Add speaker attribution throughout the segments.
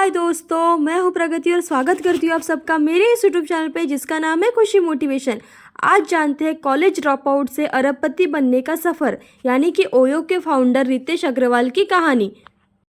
Speaker 1: हाय दोस्तों, मैं हूँ प्रगति और स्वागत करती हूँ आप सबका मेरे इस यूट्यूब चैनल पे जिसका नाम है खुशी मोटिवेशन। आज जानते हैं कॉलेज ड्रॉप आउट से अरबपति बनने का सफ़र, यानी कि ओयो के फाउंडर रितेश अग्रवाल की कहानी।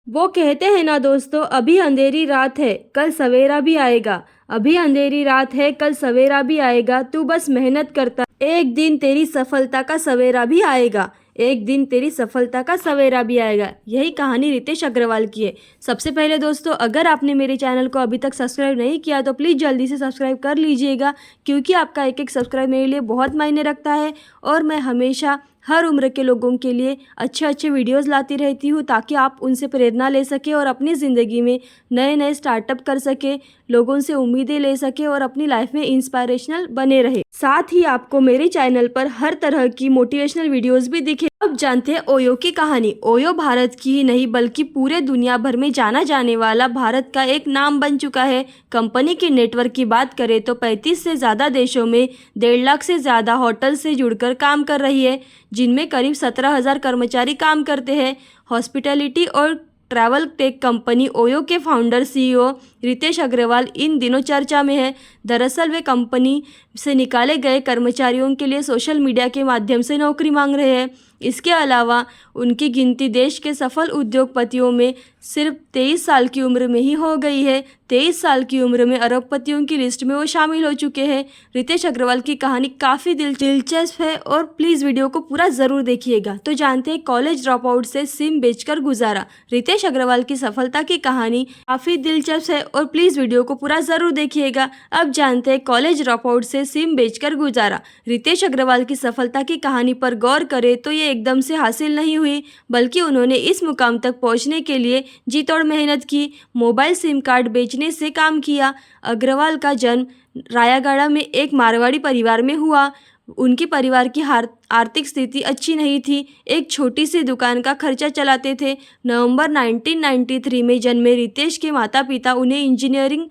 Speaker 1: वो कहते हैं ना दोस्तों, अभी अंधेरी रात है कल सवेरा भी आएगा। अभी अंधेरी रात है कल सवेरा भी आएगा, तू बस मेहनत करता, एक दिन तेरी सफलता का सवेरा भी आएगा। एक दिन तेरी सफलता का सवेरा भी आएगा। यही कहानी रितेश अग्रवाल की है। सबसे पहले दोस्तों, अगर आपने मेरे चैनल को अभी तक सब्सक्राइब नहीं किया तो प्लीज़ जल्दी से सब्सक्राइब कर लीजिएगा, क्योंकि आपका एक एक सब्सक्राइब मेरे लिए बहुत मायने रखता है। और मैं हमेशा हर उम्र के लोगों के लिए अच्छे अच्छे वीडियोस लाती रहती हूँ, ताकि आप उनसे प्रेरणा ले सके और अपनी ज़िंदगी में नए नए स्टार्टअप कर सके, लोगों से उम्मीदें ले सके और अपनी लाइफ में इंस्पिरेशनल बने रहे। साथ ही आपको मेरे चैनल पर हर तरह की मोटिवेशनल वीडियोस भी दिखे। अब जानते हैं ओयो की कहानी। ओयो भारत की ही नहीं बल्कि पूरे दुनिया भर में जाना जाने वाला भारत का एक नाम बन चुका है। कंपनी के नेटवर्क की बात करें तो 35 से ज़्यादा देशों में 1.5 लाख से ज़्यादा होटल से जुड़कर काम कर रही है, जिनमें करीब 17,000 कर्मचारी काम करते हैं। हॉस्पिटैलिटी और ट्रैवल टेक कंपनी ओयो के फाउंडर सीईओ रितेश अग्रवाल इन दिनों चर्चा में है। दरअसल वे कंपनी से निकाले गए कर्मचारियों के लिए सोशल मीडिया के माध्यम से नौकरी मांग रहे हैं। इसके अलावा उनकी गिनती देश के सफल उद्योगपतियों में सिर्फ 23 साल की उम्र में ही हो गई है। 23 साल की उम्र में अरबपतियों की लिस्ट में वो शामिल हो चुके हैं। रितेश अग्रवाल की कहानी काफ़ी दिलचस्प है और प्लीज़ वीडियो को पूरा ज़रूर देखिएगा। तो जानते हैं कॉलेज ड्रॉप आउट से सिम बेचकर गुजारा। रितेश अग्रवाल की सफलता की कहानी काफ़ी दिलचस्प है और प्लीज़ वीडियो को पूरा ज़रूर देखिएगा। अब जानते हैं कॉलेज ड्रॉप आउट से सिम बेचकर गुजारा। रितेश अग्रवाल की सफलता की कहानी पर गौर करें तो ये एकदम से हासिल नहीं हुई, बल्कि उन्होंने इस मुकाम तक पहुंचने के लिए जी तोड़ मेहनत की। मोबाइल सिम कार्ड बेचने से काम किया। अग्रवाल का जन्म रायगढ़ में एक मारवाड़ी परिवार में हुआ। उनके परिवार की आर्थिक स्थिति अच्छी नहीं थी, एक छोटी सी दुकान का खर्चा चलाते थे। नवंबर 1993 में जन्मे रितेश के माता पिता उन्हें इंजीनियरिंग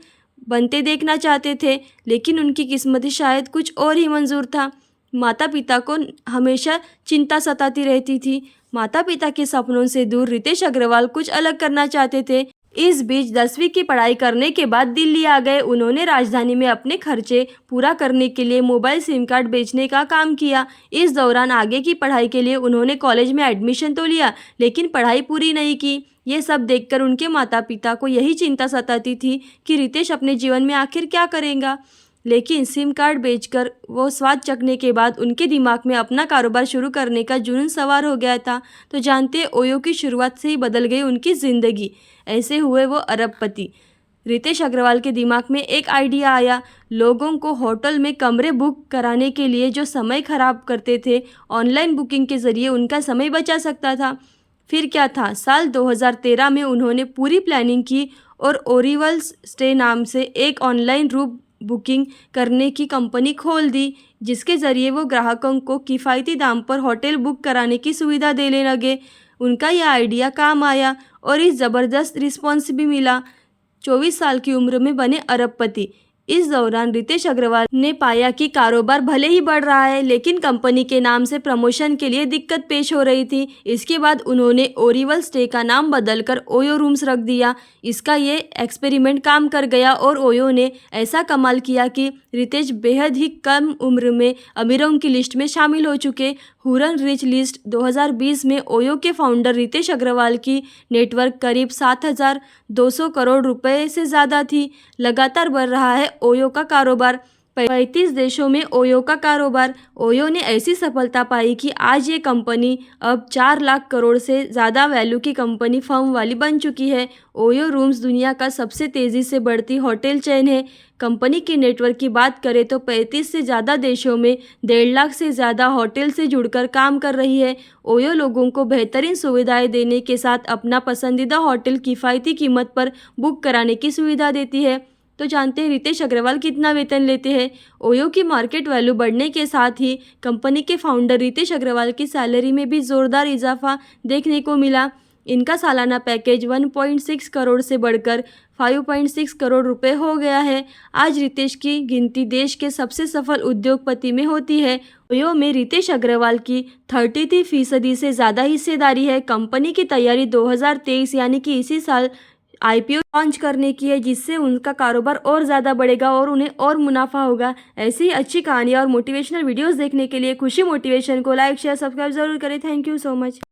Speaker 1: बनते देखना चाहते थे, लेकिन उनकी किस्मत शायद कुछ और ही मंजूर था। माता पिता को हमेशा चिंता सताती रहती थी। माता पिता के सपनों से दूर रितेश अग्रवाल कुछ अलग करना चाहते थे। इस बीच 10वीं की पढ़ाई करने के बाद दिल्ली आ गए। उन्होंने राजधानी में अपने खर्चे पूरा करने के लिए मोबाइल सिम कार्ड बेचने का काम किया। इस दौरान आगे की पढ़ाई के लिए उन्होंने कॉलेज में एडमिशन तो लिया, लेकिन पढ़ाई पूरी नहीं की। ये सब देखकर उनके माता पिता को यही चिंता सताती थी कि रितेश अपने जीवन में आखिर क्या करेगा। लेकिन सिम कार्ड बेचकर वो स्वाद चखने के बाद उनके दिमाग में अपना कारोबार शुरू करने का जुनून सवार हो गया था। तो जानते ओयो की शुरुआत से ही बदल गई उनकी ज़िंदगी। ऐसे हुए वो अरबपति। रितेश अग्रवाल के दिमाग में एक आइडिया आया। लोगों को होटल में कमरे बुक कराने के लिए जो समय खराब करते थे, ऑनलाइन बुकिंग के ज़रिए उनका समय बचा सकता था। फिर क्या था, साल 2013 में उन्होंने पूरी प्लानिंग की और ओरिवल स्टे नाम से एक ऑनलाइन रूम बुकिंग करने की कंपनी खोल दी, जिसके ज़रिए वो ग्राहकों को किफ़ायती दाम पर होटल बुक कराने की सुविधा देने लगे। उनका यह आइडिया काम आया और इस ज़बरदस्त रिस्पॉन्स भी मिला। 24 साल की उम्र में बने अरबपति। इस दौरान रितेश अग्रवाल ने पाया कि कारोबार भले ही बढ़ रहा है, लेकिन कंपनी के नाम से प्रमोशन के लिए दिक्कत पेश हो रही थी। इसके बाद उन्होंने ओरिवल स्टे का नाम बदलकर ओयो रूम्स रख दिया। इसका ये एक्सपेरिमेंट काम कर गया और ओयो ने ऐसा कमाल किया कि रितेश बेहद ही कम उम्र में अमीरों की लिस्ट में शामिल हो चुके। हुरन रिच लिस्ट 2020 में ओयो के फाउंडर रितेश अग्रवाल की नेटवर्क करीब 7,200 करोड़ रुपए से ज़्यादा थी। लगातार बढ़ रहा है ओयो का कारोबार। 35 देशों में ओयो का कारोबार। ओयो ने ऐसी सफलता पाई कि आज ये कंपनी अब 4 लाख करोड़ से ज़्यादा वैल्यू की कंपनी फर्म वाली बन चुकी है। ओयो रूम्स दुनिया का सबसे तेज़ी से बढ़ती होटल चेन है। कंपनी के नेटवर्क की बात करें तो 35 से ज़्यादा देशों में 1.5 लाख से ज़्यादा होटल से जुड़कर काम कर रही है। ओयो लोगों को बेहतरीन सुविधाएं देने के साथ अपना पसंदीदा होटल किफ़ायती कीमत पर बुक कराने की सुविधा देती है। तो जानते हैं रितेश अग्रवाल कितना वेतन लेते हैं। ओयो की मार्केट वैल्यू बढ़ने के साथ ही कंपनी के फाउंडर रितेश अग्रवाल की सैलरी में भी ज़ोरदार इजाफा देखने को मिला। इनका सालाना पैकेज 1.6 करोड़ से बढ़कर 5.6 करोड़ रुपए हो गया है। आज रितेश की गिनती देश के सबसे सफल उद्योगपति में होती है। ओयो में रितेश अग्रवाल की 33% से ज़्यादा हिस्सेदारी है। कंपनी की तैयारी 2023 यानी कि इसी साल आईपीओ लॉन्च करने की है, जिससे उनका कारोबार और ज़्यादा बढ़ेगा और उन्हें और मुनाफा होगा। ऐसी ही अच्छी कहानियाँ और मोटिवेशनल वीडियोस देखने के लिए खुशी मोटिवेशन को लाइक शेयर सब्सक्राइब जरूर करें। Thank you so much.